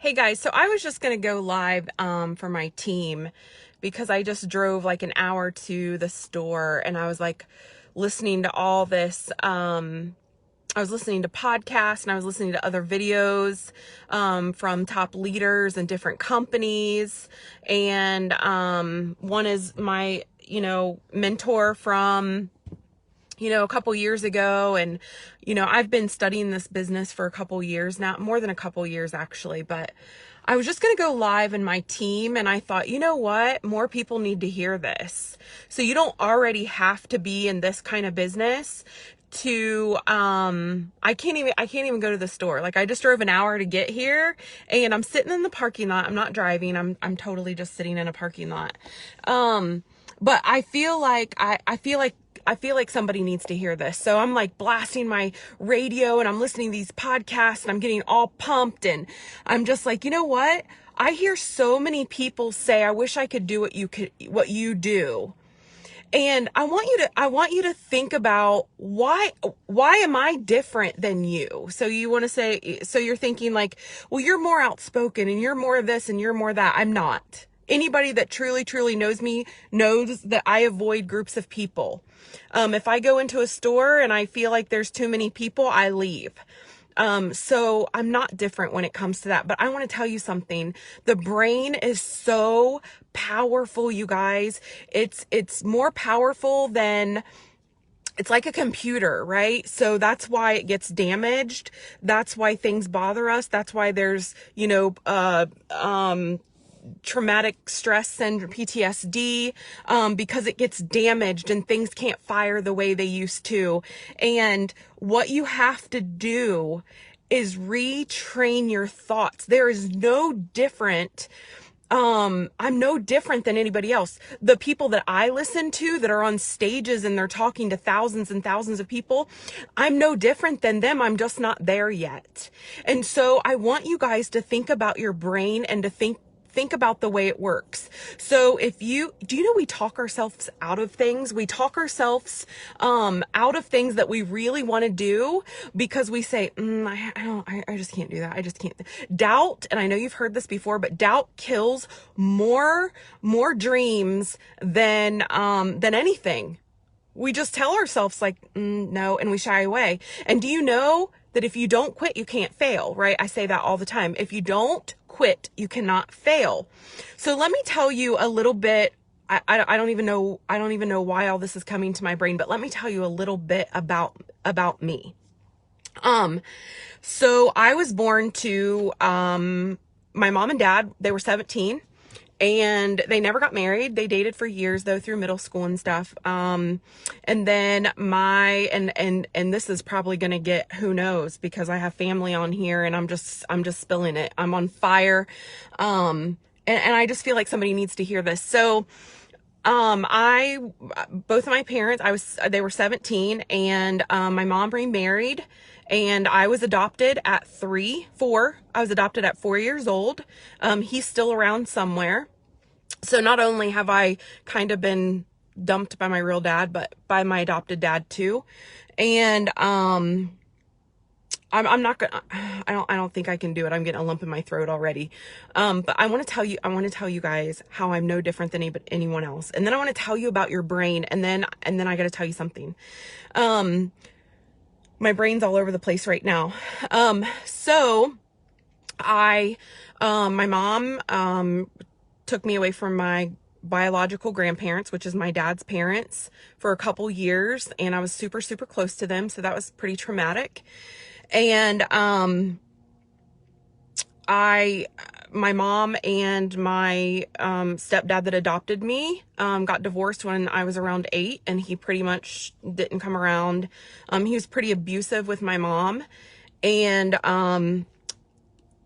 Hey guys, so I was just gonna go live for my team because I just drove like an hour to the store and I was like listening to all this I was listening to podcasts and I was listening to other videos from top leaders and different companies. And one is my, mentor from a couple years ago. And, I've been studying this business for a couple years now, more than a couple years actually, but I was just going to go live in my team. And I thought, you know what? More people need to hear this. So you don't already have to be in this kind of business to I can't even go to the store. Like I just drove an hour to get here and I'm sitting in the parking lot. I'm not driving. I'm totally just sitting in a parking lot. But I feel like somebody needs to hear this. So I'm like blasting my radio and I'm listening to these podcasts and I'm getting all pumped and I'm just like, you know what? I hear so many people say, I wish I could do what you do. And I want you to think about why am I different than you? So you want to say, so you're thinking like, well, you're more outspoken and you're more of this and you're more that. I'm not. Anybody that truly, truly knows me knows that I avoid groups of people. If I go into a store and I feel like there's too many people, I leave. So I'm not different when it comes to that, but I want to tell you something. The brain is so powerful, you guys. It's more powerful than it's like a computer, right? So that's why it gets damaged. That's why things bother us. That's why there's, traumatic stress syndrome, PTSD, because it gets damaged and things can't fire the way they used to. And what you have to do is retrain your thoughts. There is no different. I'm no different than anybody else. The people that I listen to that are on stages and they're talking to thousands and thousands of people, I'm no different than them. I'm just not there yet. And so I want you guys to think about your brain and to think about the way it works. So do you know we talk ourselves out of things? We talk ourselves out of things that we really want to do because we say, I just can't do that. I just can't. Doubt, and I know you've heard this before, but doubt kills more dreams than anything. We just tell ourselves like, no, and we shy away. And do you know that if you don't quit, you can't fail, right? I say that all the time. If you don't quit, you cannot fail. So let me tell you a little bit. I don't even know why all this is coming to my brain, but let me tell you a little bit about me. So I was born to, my mom and dad. They were 17 and they never got married. They dated for years though through middle school and stuff. And then and this is probably going to get, who knows, because I have family on here and I'm just spilling it. I'm on fire. And I just feel like somebody needs to hear this. So, both of my parents, they were 17 and, my mom remarried and I was adopted at 4. I was adopted at 4 years old. He's still around somewhere. So not only have I kind of been dumped by my real dad, but by my adopted dad too. And, I'm not gonna, I don't think I can do it. I'm getting a lump in my throat already. But I want to tell you guys how I'm no different than anyone else. And then I want to tell you about your brain. And then I got to tell you something. My brain's all over the place right now. So my mom, took me away from my biological grandparents, which is my dad's parents, for a couple years. And I was super, super close to them. So that was pretty traumatic. And, my mom and my, stepdad that adopted me, got divorced when I was around 8 and he pretty much didn't come around. He was pretty abusive with my mom. And,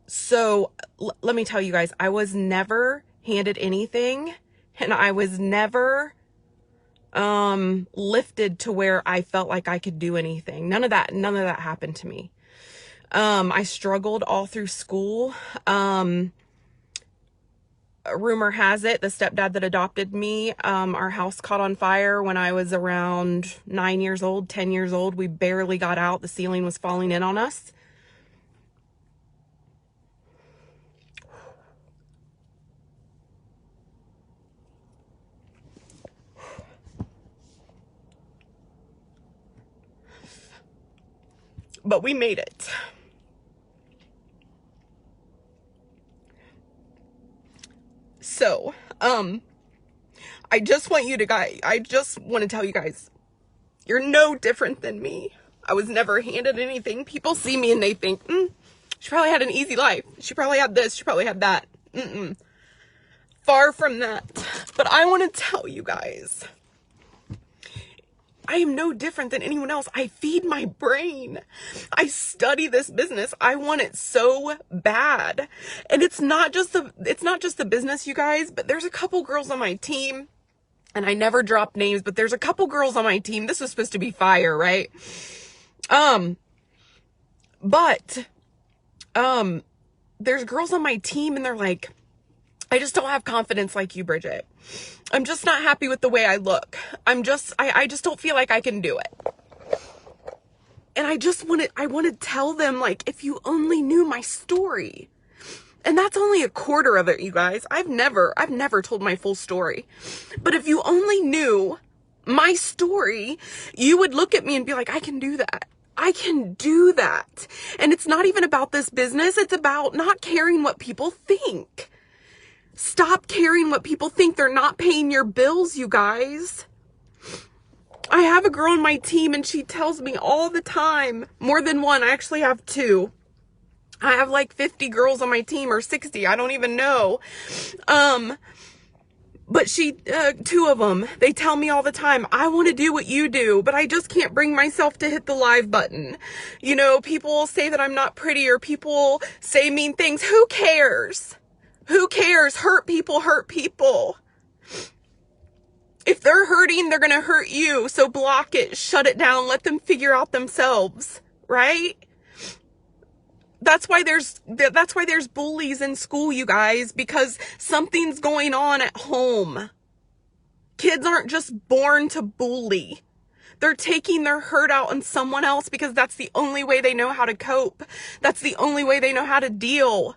so let me tell you guys, I was never handed anything and I was never, lifted to where I felt like I could do anything. None of that happened to me. I struggled all through school. Rumor has it, the stepdad that adopted me, our house caught on fire when I was around 9 years old, 10 years old. We barely got out. The ceiling was falling in on us. but we made it. So, I just want to tell you guys, you're no different than me. I was never handed anything. People see me and they think, she probably had an easy life. She probably had this. She probably had that. Far from that. But I want to tell you guys, I am no different than anyone else. I feed my brain. I study this business. I want it so bad. And it's not just the business, you guys, but there's a couple girls on my team, and I never drop names, but there's a couple girls on my team. This was supposed to be fire, right? But there's girls on my team and they're like, I just don't have confidence like you, Bridget. I'm just not happy with the way I look. I just don't feel like I can do it. And I want to tell them, like, if you only knew my story. And that's only a quarter of it, you guys. I've never told my full story. But if you only knew my story, you would look at me and be like, I can do that. I can do that. And it's not even about this business. It's about not caring what people think. Stop caring what people think. They're not paying your bills, you guys. I have a girl on my team and she tells me all the time, more than one, I actually have two. I have like 50 girls on my team, or 60, I don't even know. But two of them, they tell me all the time, I want to do what you do, but I just can't bring myself to hit the live button. You know, people say that I'm not pretty, or people say mean things. Who cares? Who cares? Hurt people hurt people. If they're hurting, they're going to hurt you. So block it, shut it down, let them figure out themselves, right? That's why there's bullies in school, you guys, because something's going on at home. Kids aren't just born to bully. They're taking their hurt out on someone else because that's the only way they know how to cope. That's the only way they know how to deal.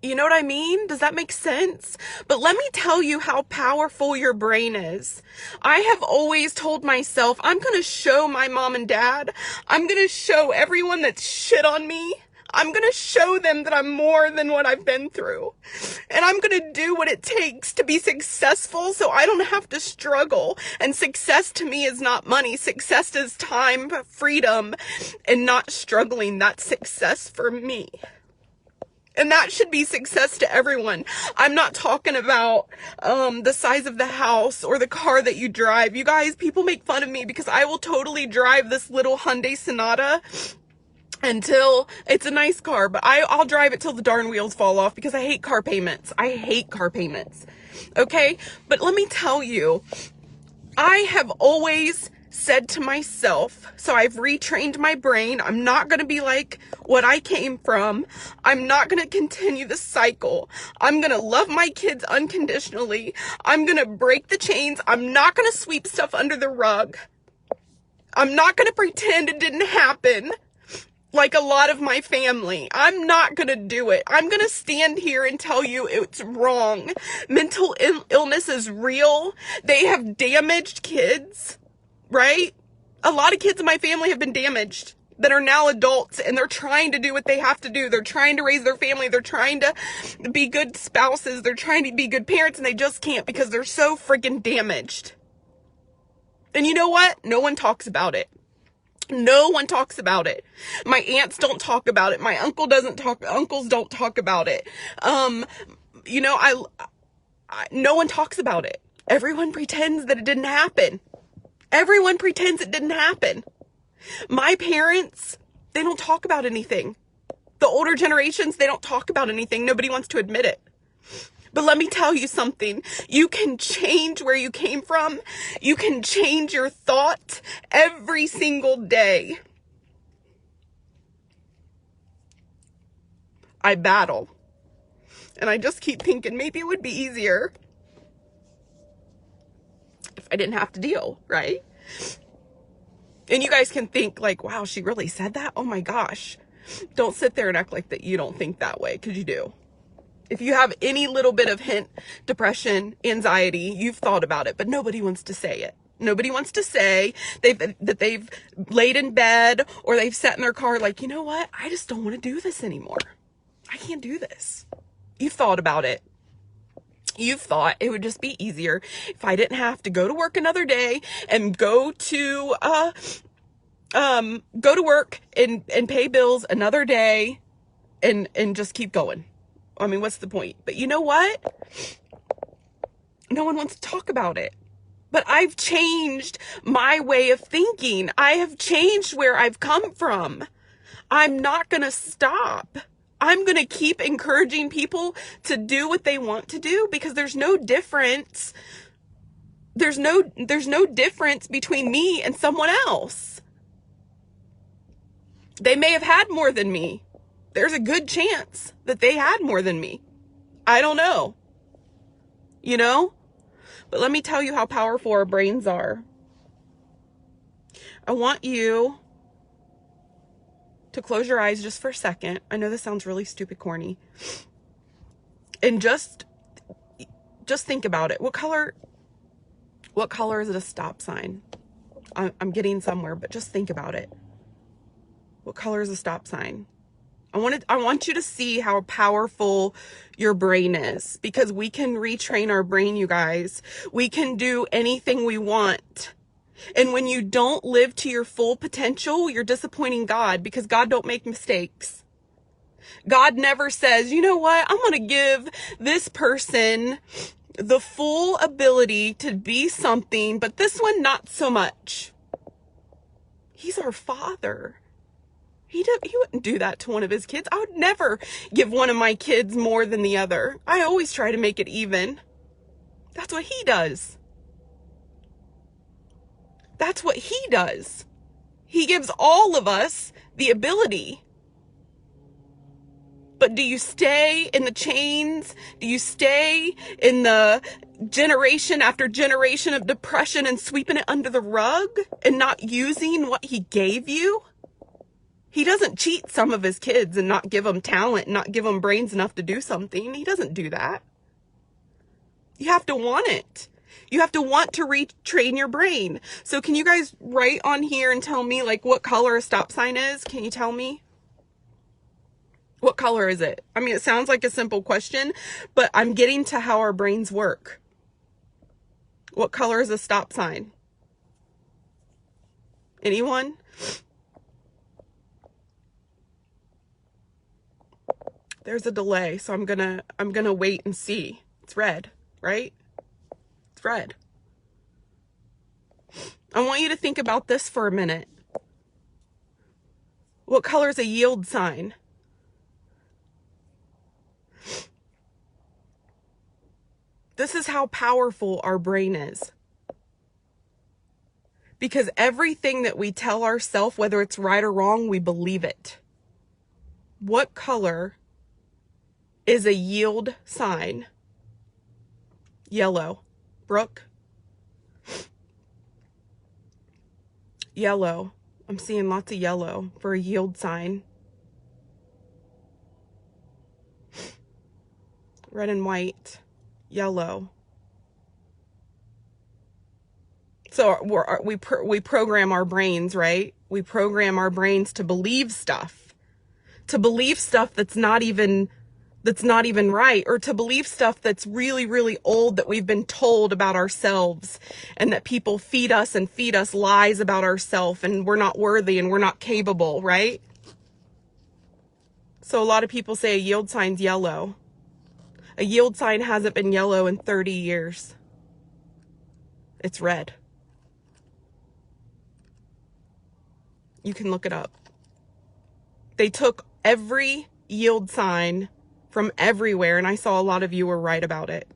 You know what I mean? Does that make sense? But let me tell you how powerful your brain is. I have always told myself, I'm going to show my mom and dad. I'm going to show everyone that's shit on me. I'm going to show them that I'm more than what I've been through. And I'm going to do what it takes to be successful so I don't have to struggle. And success to me is not money. Success is time, freedom, and not struggling. That's success for me. And that should be success to everyone. I'm not talking about the size of the house or the car that you drive. You guys, people make fun of me because I will totally drive this little Hyundai Sonata until it's a nice car. But I'll drive it till the darn wheels fall off because I hate car payments. I hate car payments. Okay? But let me tell you, I have always said to myself, so I've retrained my brain, I'm not going to be like what I came from. I'm not going to continue the cycle. I'm going to love my kids unconditionally. I'm going to break the chains. I'm not going to sweep stuff under the rug. I'm not going to pretend it didn't happen like a lot of my family. I'm not going to do it. I'm going to stand here and tell you it's wrong. Mental illness is real. They have damaged kids. Right? A lot of kids in my family have been damaged that are now adults, and they're trying to do what they have to do. They're trying to raise their family. They're trying to be good spouses. They're trying to be good parents, and they just can't because they're so freaking damaged. And you know what? No one talks about it. No one talks about it. My aunts don't talk about it. My uncles don't talk about it. You know, no one talks about it. Everyone pretends that it didn't happen. Everyone pretends it didn't happen. My parents, they don't talk about anything. The older generations, they don't talk about anything. Nobody wants to admit it. But let me tell you something. You can change where you came from. You can change your thought every single day. I battle. And I just keep thinking maybe it would be easier if I didn't have to deal, right? And you guys can think like, wow, she really said that? Oh my gosh. Don't sit there and act like that you don't think that way, because you do. If you have any little bit of hint, depression, anxiety, you've thought about it, but nobody wants to say it. Nobody wants to say that they've laid in bed or they've sat in their car like, you know what? I just don't want to do this anymore. I can't do this. You've thought about it. You've thought it would just be easier if I didn't have to go to work another day and go to work and pay bills another day and just keep going. I mean, what's the point? But you know what? No one wants to talk about it. But I've changed my way of thinking. I have changed where I've come from. I'm not going to stop. I'm going to keep encouraging people to do what they want to do because there's no difference. There's no difference between me and someone else. They may have had more than me. There's a good chance that they had more than me. I don't know. You know? But let me tell you how powerful our brains are. I want you to close your eyes just for a second. I know this sounds really stupid corny. And just think about it. What color is it a stop sign? I'm getting somewhere, but just think about it. What color is a stop sign? I want you to see how powerful your brain is, because we can retrain our brain, you guys. We can do anything we want. And when you don't live to your full potential, you're disappointing God, because God don't make mistakes. God never says, you know what? I'm going to give this person the full ability to be something, but this one not so much. He's our Father. He wouldn't do that to one of his kids. I would never give one of my kids more than the other. I always try to make it even. That's what he does. That's what he does. He gives all of us the ability. But do you stay in the chains? Do you stay in the generation after generation of depression and sweeping it under the rug and not using what he gave you? He doesn't cheat some of his kids and not give them talent, not give them brains enough to do something. He doesn't do that. You have to want it. You have to want to retrain your brain. So can you guys write on here and tell me like what color a stop sign is? Can you tell me? What color is it? I mean, it sounds like a simple question, but I'm getting to how our brains work. What color is a stop sign? Anyone? There's a delay, so I'm gonna wait and see. It's red, right? It's red. I want you to think about this for a minute. What color is a yield sign? This is how powerful our brain is. Because everything that we tell ourselves, whether it's right or wrong, we believe it. What color is a yield sign? Yellow. Brooke? Yellow. I'm seeing lots of yellow for a yield sign. Red and white. Yellow. So we program our brains, right? We program our brains to believe stuff. To believe stuff that's not even right, or to believe stuff that's really, really old that we've been told about ourselves, and that people feed us lies about ourselves, and we're not worthy and we're not capable, right? So a lot of people say a yield sign's yellow. A yield sign hasn't been yellow in 30 years. It's red. You can look it up. They took every yield sign from everywhere, and I saw a lot of you were right about it.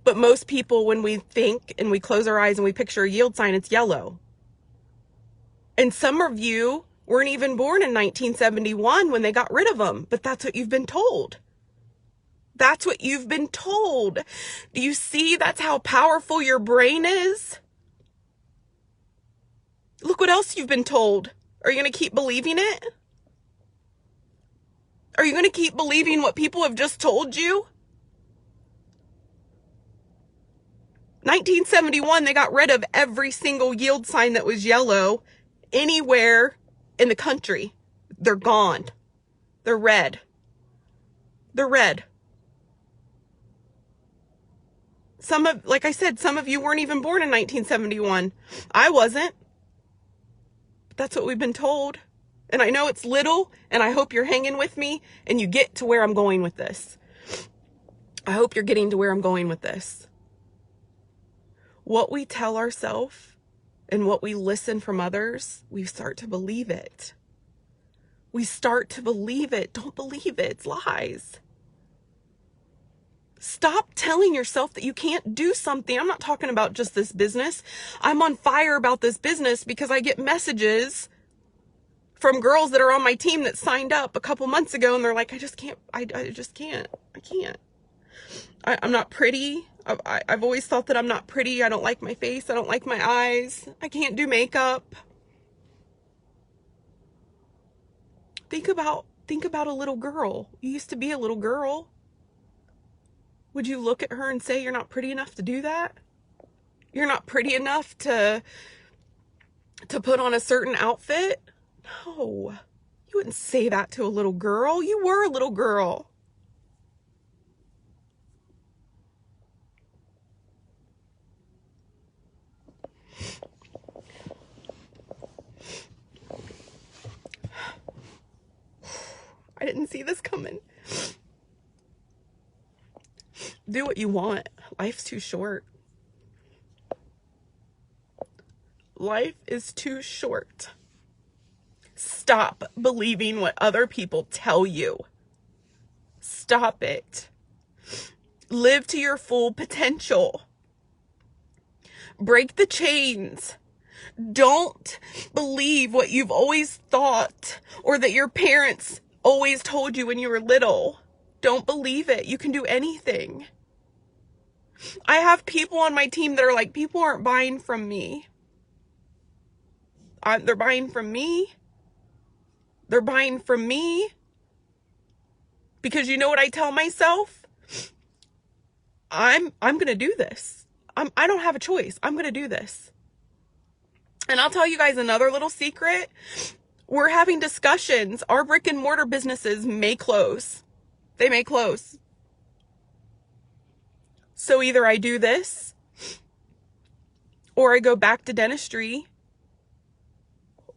But most people, when we think and we close our eyes and we picture a yield sign, it's yellow. And some of you weren't even born in 1971 when they got rid of them, but that's what you've been told. That's what you've been told. Do you see that's how powerful your brain is? Look what else you've been told. Are you going to keep believing it? Are you going to keep believing what people have just told you? 1971, they got rid of every single yield sign that was yellow anywhere in the country. They're gone. They're red. They're red. Like I said, some of you weren't even born in 1971. I wasn't. But that's what we've been told. And I know it's little, and I hope you're hanging with me and you get to where I'm going with this. I hope you're getting to where I'm going with this. What we tell ourselves and what we listen from others, we start to believe it. We start to believe it. Don't believe it. It's lies. Stop telling yourself that you can't do something. I'm not talking about just this business. I'm on fire about this business because I get messages from girls that are on my team that signed up a couple months ago, and they're like, I just can't. I can't. I'm not pretty. I've always thought that I'm not pretty. I don't like my face. I don't like my eyes. I can't do makeup. Think about a little girl. You used to be a little girl. Would you look at her and say you're not pretty enough to do that? You're not pretty enough to put on a certain outfit? No. You wouldn't say that to a little girl. You were a little girl. I didn't see this coming. Do what you want. Life's too short. Life is too short. Stop believing what other people tell you. Stop it. Live to your full potential. Break the chains. Don't believe what you've always thought or that your parents always told you when you were little. Don't believe it. You can do anything. I have people on my team that are like, people aren't buying from me. They're buying from me. They're buying from me. Because you know what I tell myself? I'm going to do this. I don't have a choice. I'm going to do this. And I'll tell you guys another little secret. We're having discussions. Our brick and mortar businesses may close. They may close. So either I do this or I go back to dentistry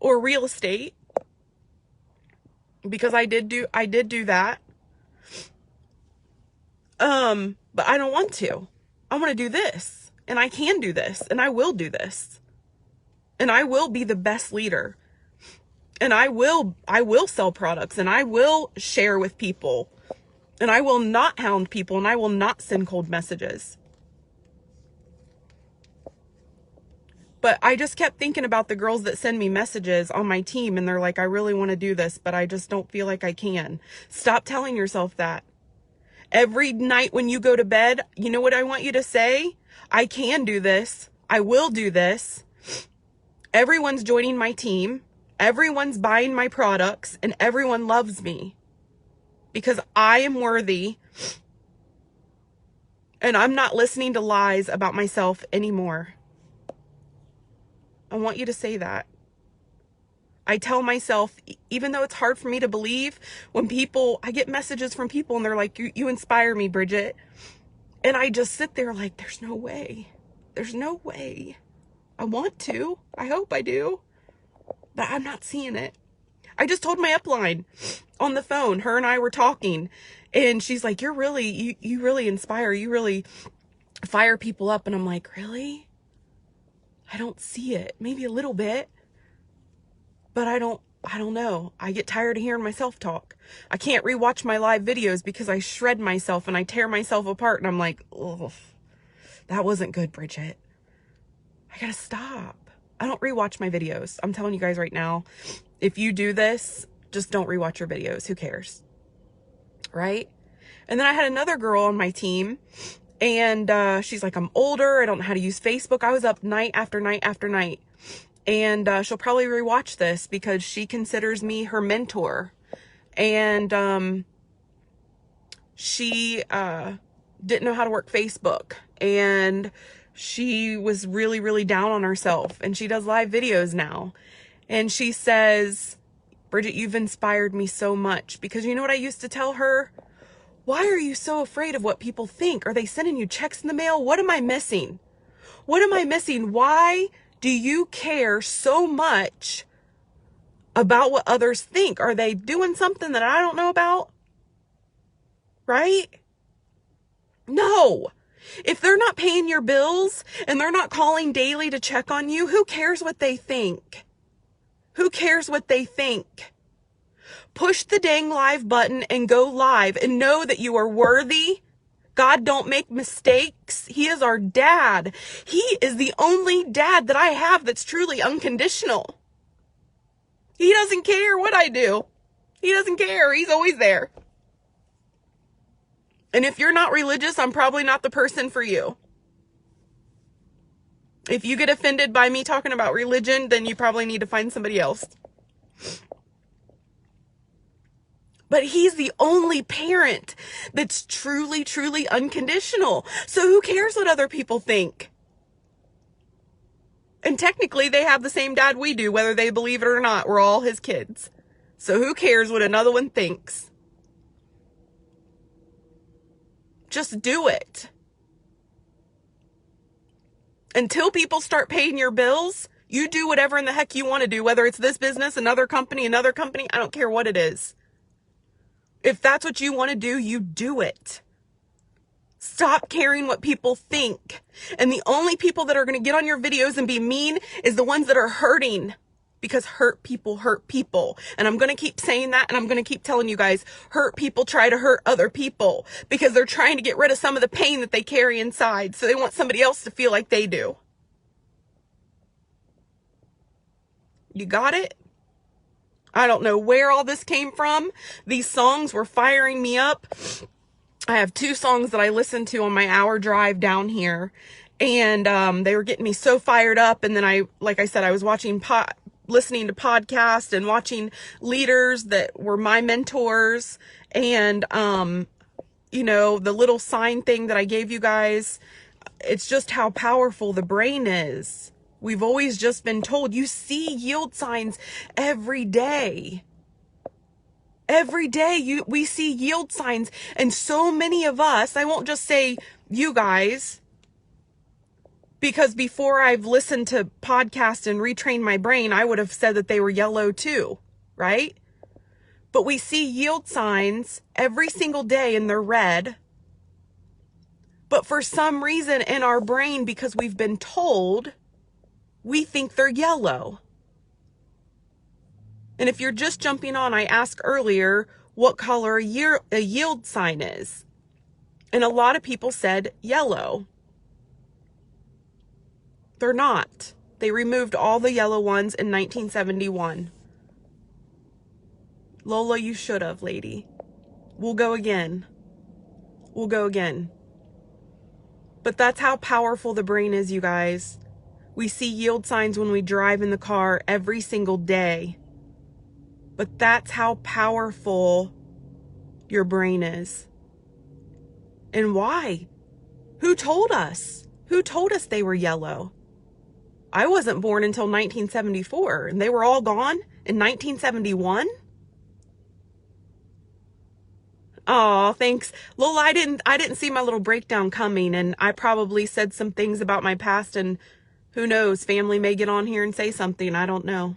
or real estate, because I did do that. But I don't want to. I want to do this, and I can do this, and I will do this. And I will be the best leader. And I will sell products, and I will share with people. And I will not hound people, and I will not send cold messages. But I just kept thinking about the girls that send me messages on my team, and they're like, I really want to do this, but I just don't feel like I can. Stop telling yourself that. Every night when you go to bed, you know what I want you to say? I can do this. I will do this. Everyone's joining my team. Everyone's buying my products, and everyone loves me. Because I am worthy, and I'm not listening to lies about myself anymore. I want you to say that. I tell myself, even though it's hard for me to believe, when I get messages from people and they're like, you inspire me, Bridget. And I just sit there like, there's no way. There's no way. I want to. I hope I do. But I'm not seeing it. I just told my upline on the phone. Her and I were talking, and she's like, you really inspire. You really fire people up. And I'm like, really? I don't see it. Maybe a little bit, but I don't know. I get tired of hearing myself talk. I can't rewatch my live videos because I shred myself and I tear myself apart. And I'm like, oh, that wasn't good, Bridget. I gotta stop. I don't rewatch my videos. I'm telling you guys right now, if you do this, just don't rewatch your videos. Who cares? Right? And then I had another girl on my team, and she's like, I'm older. I don't know how to use Facebook. I was up night after night after night. And she'll probably rewatch this because she considers me her mentor. And she didn't know how to work Facebook. And she was really, really down on herself, and she does live videos now. And she says, Bridget, you've inspired me so much, because you know what I used to tell her? Why are you so afraid of what people think? Are they sending you checks in the mail? What am I missing? What am I missing? Why do you care so much about what others think? Are they doing something that I don't know about? Right? No. If they're not paying your bills and they're not calling daily to check on you, who cares what they think? Who cares what they think? Push the dang live button and go live and know that you are worthy. God don't make mistakes. He is our dad. He is the only dad that I have that's truly unconditional. He doesn't care what I do. He doesn't care. He's always there. And if you're not religious, I'm probably not the person for you. If you get offended by me talking about religion, then you probably need to find somebody else. But he's the only parent that's truly, truly unconditional. So who cares what other people think? And technically, they have the same dad we do, whether they believe it or not. We're all his kids. So who cares what another one thinks? Just do it. Until people start paying your bills, you do whatever in the heck you want to do, whether it's this business, another company, I don't care what it is. If that's what you want to do, you do it. Stop caring what people think. And the only people that are going to get on your videos and be mean is the ones that are hurting. Because hurt people hurt people. And I'm going to keep saying that, and I'm going to keep telling you guys, hurt people try to hurt other people because they're trying to get rid of some of the pain that they carry inside. So they want somebody else to feel like they do. You got it? I don't know where all this came from. These songs were firing me up. I have 2 songs that I listened to on my hour drive down here, and they were getting me so fired up. And then like I said, I was listening to podcasts and watching leaders that were my mentors, and you know, the little sign thing that I gave you guys. It's just how powerful the brain is. We've always just been told, you see yield signs every day. Every day we see yield signs, and so many of us, I won't just say you guys, because before I've listened to podcasts and retrained my brain, I would have said that they were yellow too, right? But we see yield signs every single day and they're red. But for some reason in our brain, because we've been told, we think they're yellow. And if you're just jumping on, I asked earlier what color a yield sign is. And a lot of people said yellow. They're not. They removed all the yellow ones in 1971. Lola, you should have, lady. We'll go again. We'll go again. But that's how powerful the brain is, you guys. We see yield signs when we drive in the car every single day. But that's how powerful your brain is. And why? Who told us? Who told us they were yellow? I wasn't born until 1974, and they were all gone in 1971? Oh, thanks. Lola, I didn't see my little breakdown coming, and I probably said some things about my past, and who knows, family may get on here and say something. I don't know.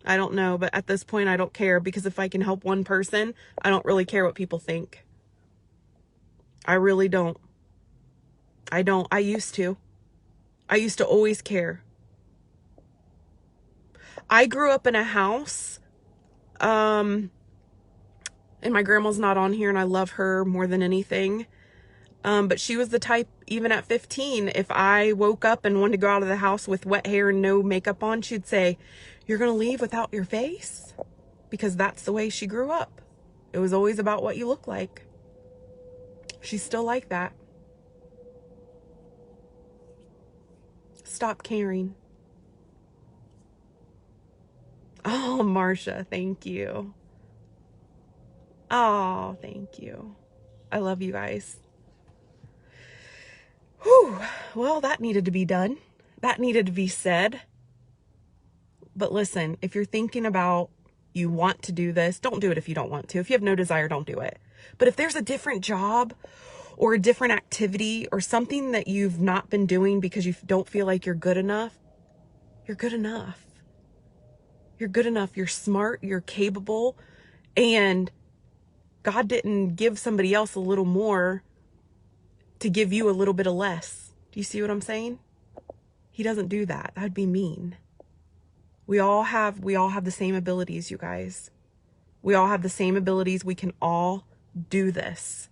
I don't know, but at this point, I don't care, because if I can help one person, I don't really care what people think. I really don't. I don't. I used to. I used to always care. I grew up in a house, and my grandma's not on here, and I love her more than anything. But she was the type, even at 15, if I woke up and wanted to go out of the house with wet hair and no makeup on, she'd say, "You're going to leave without your face?" Because that's the way she grew up. It was always about what you look like. She's still like that. Stop caring. Oh, Marsha, thank you. Oh, thank you. I love you guys. Whew. Well, that needed to be done. That needed to be said. But listen, if you're thinking about you want to do this, don't do it if you don't want to. If you have no desire, don't do it. But if there's a different job or a different activity or something that you've not been doing because you don't feel like you're good enough, you're good enough. You're good enough. You're smart. You're capable. And God didn't give somebody else a little more to give you a little bit of less. Do you see what I'm saying? He doesn't do that. That'd be mean. We all have the same abilities, you guys. We all have the same abilities. We can all do this.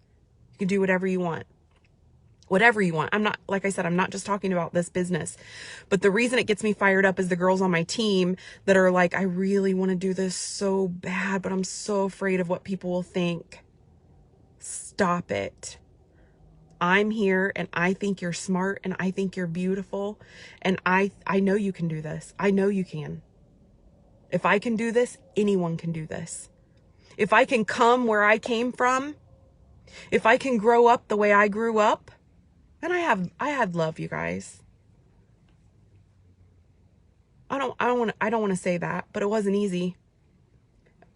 You can do whatever you want. Whatever you want. I'm not, like I said, I'm not just talking about this business, but the reason it gets me fired up is the girls on my team that are like, I really want to do this so bad, but I'm so afraid of what people will think. Stop it. I'm here and I think you're smart and I think you're beautiful. And I know you can do this. I know you can. If I can do this, anyone can do this. If I can come where I came from, if I can grow up the way I grew up, and I had love, you guys. I don't want to say that, but it wasn't easy.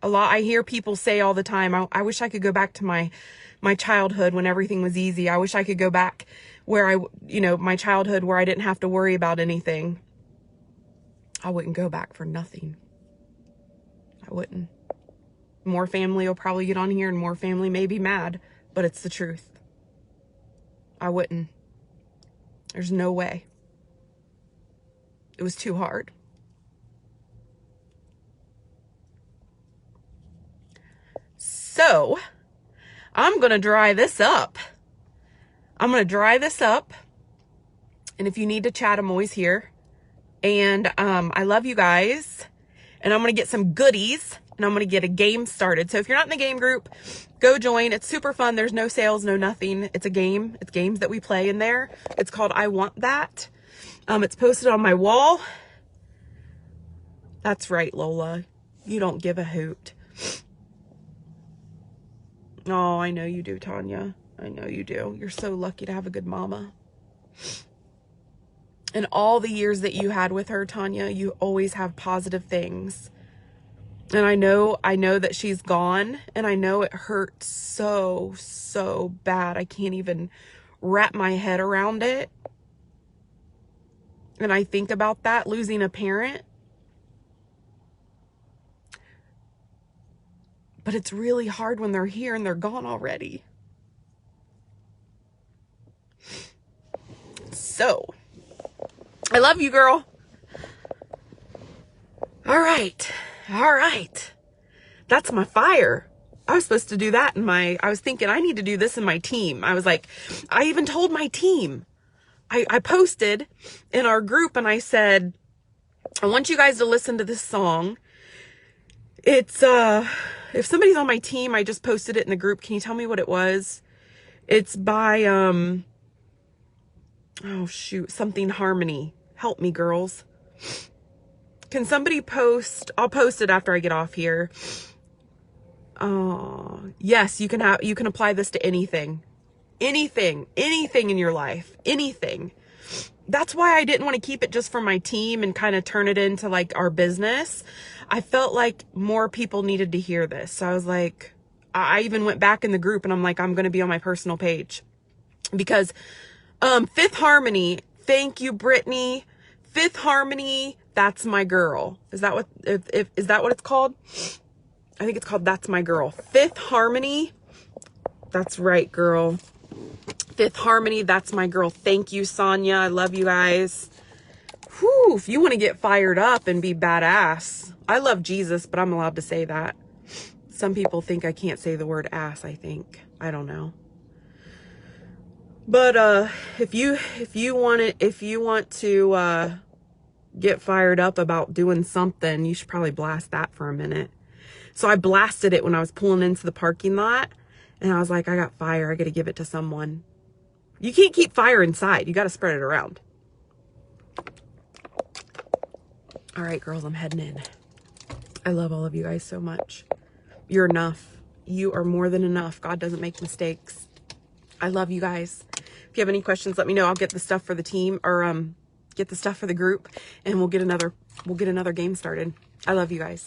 I hear people say all the time, I wish I could go back to my childhood when everything was easy. I wish I could go back where my childhood where I didn't have to worry about anything. I wouldn't go back for nothing. I wouldn't. More family will probably get on here and more family may be mad, but it's the truth. I wouldn't. There's no way. It was too hard. So, I'm going to dry this up. And if you need to chat, I'm always here. And I love you guys. And I'm going to get some goodies. And I'm going to get a game started. So if you're not in the game group, go join. It's super fun. There's no sales, no nothing. It's a game. It's games that we play in there. It's called I Want That. It's posted on my wall. That's right, Lola. You don't give a hoot. Oh, I know you do, Tanya. I know you do. You're so lucky to have a good mama. And all the years that you had with her, Tanya, you always have positive things. And I know that she's gone, and I know it hurts so, so bad. I can't even wrap my head around it. And I think about that, losing a parent. But it's really hard when they're here and they're gone already. So, I love you, girl. All right. That's my fire. I was supposed to do that I was thinking I need to do this in my team. I was like, I even told my team. I posted in our group and I said, I want you guys to listen to this song. It's, if somebody's on my team, I just posted it in the group. Can you tell me what it was? It's by, oh shoot, something Harmony. Help me, girls. Can somebody post? I'll post it after I get off here. Yes, you can apply this to anything in your life, anything. That's why I didn't want to keep it just for my team and kind of turn it into like our business. I felt like more people needed to hear this. So I was like, I even went back in the group and I'm like, I'm going to be on my personal page because, Fifth Harmony. Thank you, Brittany. Fifth Harmony. That's my girl. Is that what it's called? I think it's called That's My Girl. Fifth Harmony. That's right, girl. Fifth Harmony. That's my girl. Thank you, Sonia. I love you guys. Whew, if you want to get fired up and be badass. I love Jesus, but I'm allowed to say that. Some people think I can't say the word ass, I think. I don't know. But if you want to get fired up about doing something, you should probably blast that for a minute. So I blasted it when I was pulling into the parking lot, and I was like, I got fire. I got to give it to someone. You can't keep fire inside. You got to spread it around. All right, girls, I'm heading in. I love all of you guys so much. You're enough. You are more than enough. God doesn't make mistakes. I love you guys. If you have any questions, let me know. I'll get the stuff for the team, or get the stuff for the group, and we'll get another game started. I love you guys.